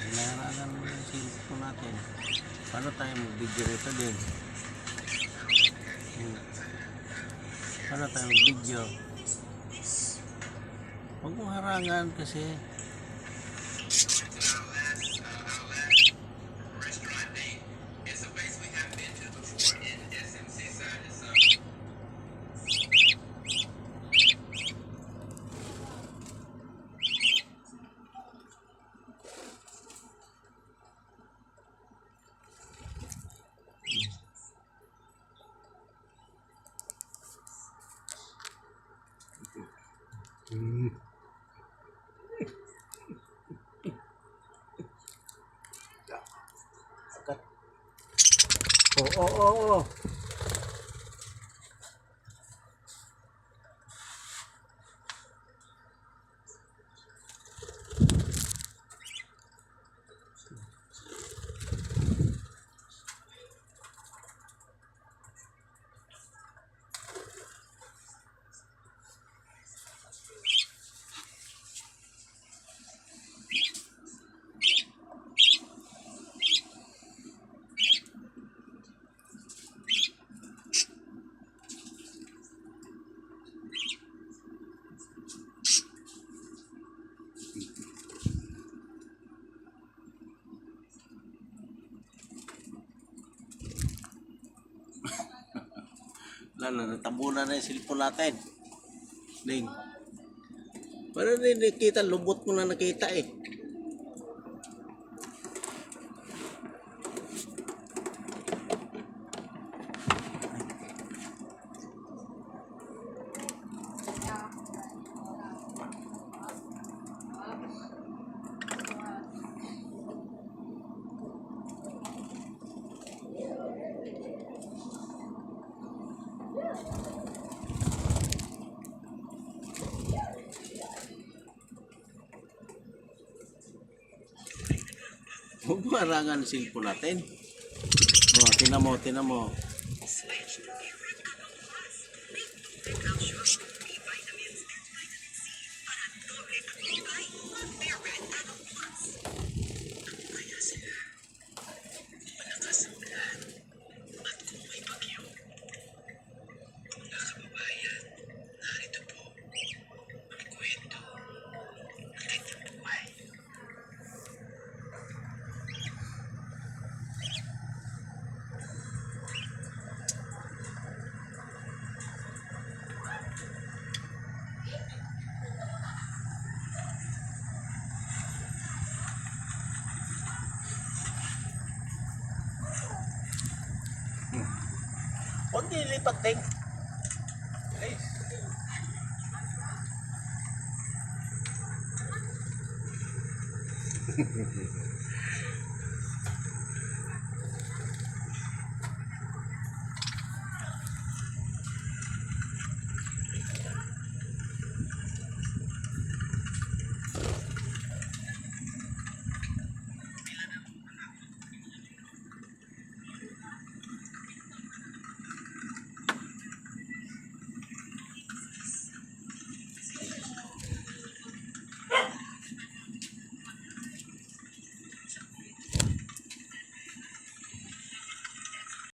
Hinarangan mo yung cellphone natin. Paano tayo mag-video nito din? Paano tayo mag-video? Huwag mong harangan kasi. Oh. Lalo, natabunan na yung cellphone natin. Ding. Parang hindi nakita, lubot mo na nakita eh. Huwag mo harangan ang cellphone natin. Oh, tinan mo. Huwag nilipat din. Hey.